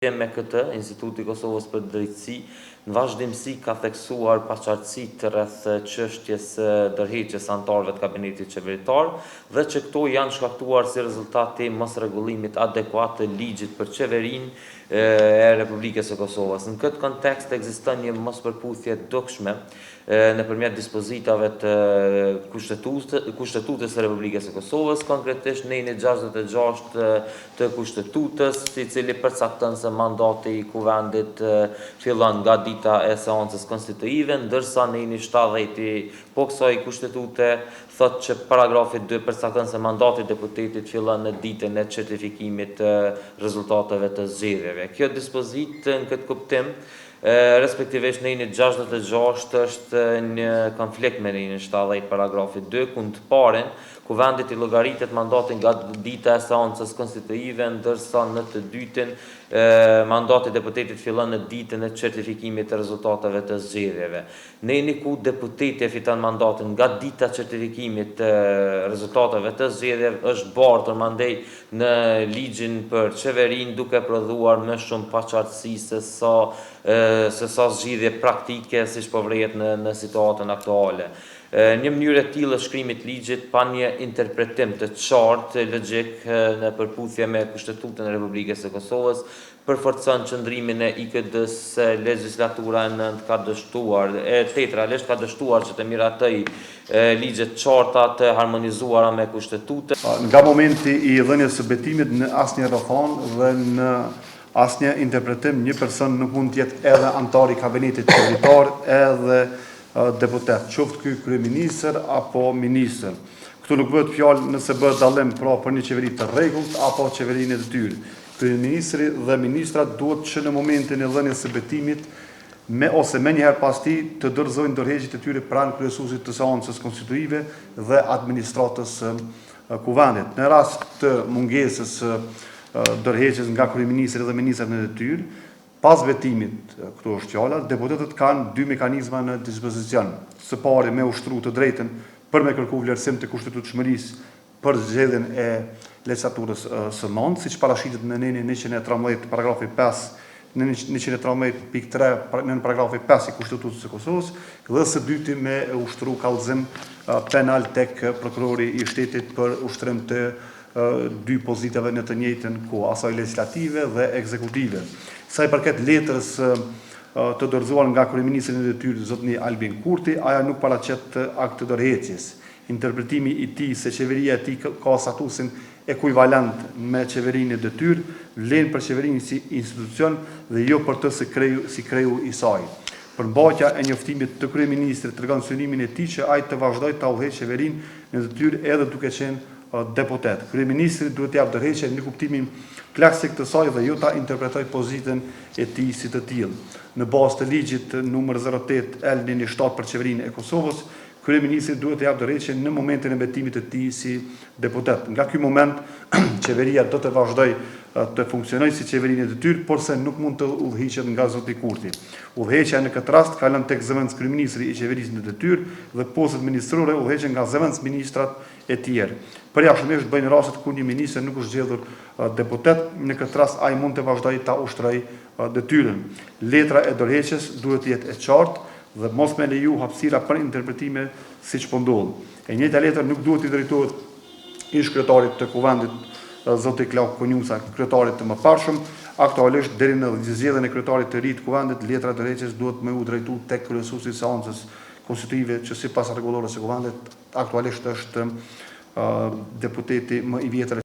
Me këtë, Instituti Kosovës për Drejtësi në vazhdimsi ka theksuar paqartësi rreth çështjes ndërheqjes anëtarëve të kabinetit qeveritar dhe që këto janë shkaktuar si rezultati mosrregullimit adekuat të ligjit për qeverinë e Republikës së Kosovës. Në këtë kontekst ekziston një mospërputhje dukshme nëpërmjet dispozitave të Kushtetutës së Republikës së Kosovës, konkretisht në 66 të Kushtetutës, i cili përcakton se mandati i kuvendit fillon nga dita e seancës konstitutive, ndërsa në 70 po kësaj kushtetute thotë që paragrafi 2 përcakton se mandati i deputetit fillon në ditën e certifikimit të rezultateve të zgjedhjeve. Kjo dispozitë në këtë kuptim respektivisht në 66 është një konflikt me në 70 paragrafi 2, ku të parën kuvendit i llogaritet mandatin nga dita e seancës konstitutive, ndërsa në të dytën mandati i deputetit fillon në ditën e certifikimit të rezultateve të zgjedhjeve. Në ku deputeti fiton mandatin nga dita e certifikimit të rezultateve të zgjedhjeve është bartur mandej në ligjin për qeverinë, duke prodhuar më shumë paqartësi se sa zgjidhje praktike siç po vret në situatën aktuale. Një mënyrë e tillë e shkrimit ligjit pa një interpretim të qartë logjik në përputhje me Kushtetutën e Republikës së Kosovës përforcon qëndrimin e IKD-s se legjislatura e nëntë ka dështuar, tetralisht ka dështuar që të miratoj ligjet qarta të harmonizuara me Kushtetutën. Nga momenti i dhënies së betimit në asnjë rrethon dhe në asnjë interpretim një person nuk mund të jetë edhe antar i kabinetit qeveritar edhe deputet, qoftë ky kryeministër apo ministër. Këtu nuk bëhet fjalë nëse bëhet dallim për një qeveri të rregullt apo qeverinë e detyrë. Kryeministri dhe ministrat duhet që në momentin e dhënies së betimit ose më njëherë pas tij të dorëzojnë ndërheqjet e tyre pranë kryesuesit të seancës konstitutive dhe administratës së kuvendit. Në rast të mungesës ndërheqjes nga kryeministri dhe ministrat në detyrë, pas vetimit, këtu është fjala, deputetët kanë dy mekanizma në dispozicion. Së pari me ushtru të drejtën për me kërku vlerësim të kushtetutshmërisë për zgjedhjen e legjislaturës së nëntë, siç parashitet në nenin 113 paragrafi 5, në 113.3 në paragrafi 5 i Kushtetutës së Kosovës, dhe së dyti me ushtru kallëzim penal tek prokurori i shtetit për ushtrim të dy pozitave në të njëjtën kohë, asaj legjislative dhe ekzekutive. Sa i përket letrës të dorëzuar nga kryeministri i detyrë zotni Albin Kurti, aja nuk paraqet akt të dorëheqjes. Interpretimi i tij se qeveria e tij ka statusin ekuivalent me qeverinë e detyrë, vlen për qeverinë si institucion dhe jo për të si kreu i saj. Përmbajtja e njoftimit të kryeministrit tregon synimin e tij që ai të vazhdojë ta udhëheqë qeverinë në detyrë edhe duke qenë deputet. Kryeministri duhet t'jap dorëheqje në kuptimin klasik të saj dhe jo ta interpretoj pozitën e tij si të tillë. Në bazë të ligjit numër 08/L-7 për qeverinë e Kosovës, kryeministri duhet t'jap dorëheqje në momentin e betimit të tij si deputet. Nga ky moment qeveria do të vazhdojë të funksionojë si qeverinë e detyrë, por se nuk mund të udhëhiqet nga zoti Kurti. Udhëheqja në këtë rast ka lënë tek zëvendës kryeministri i qeverisë në detyrë dhe postët ministrore udhëheqen nga zëvendës ministrat e tjerë. Përjashtumisht bëjnë rastet kur një ministër nuk është zgjedhur deputet, në këtë rast ai mund të vazhdojë ta ushtrojë detyrën. Letra e dorëheqjes duhet të jetë e qartë dhe mos me leju hapësira për interpretime siç po ndodh. E njëjta letër nuk duhet i drejtohet ish kryetarit të kuvendit zoti Klauk Konjusa, kryetarit të mëparshëm. Aktualisht deri në zgjedhjen e kryetarit të ri të kuvendit, letra e dorëheqjes duhet më u drejtu tek kryesuesi i seancës konstitutive, që sipas rregullorës së kuvendit aktualisht është deputeti më i vjetër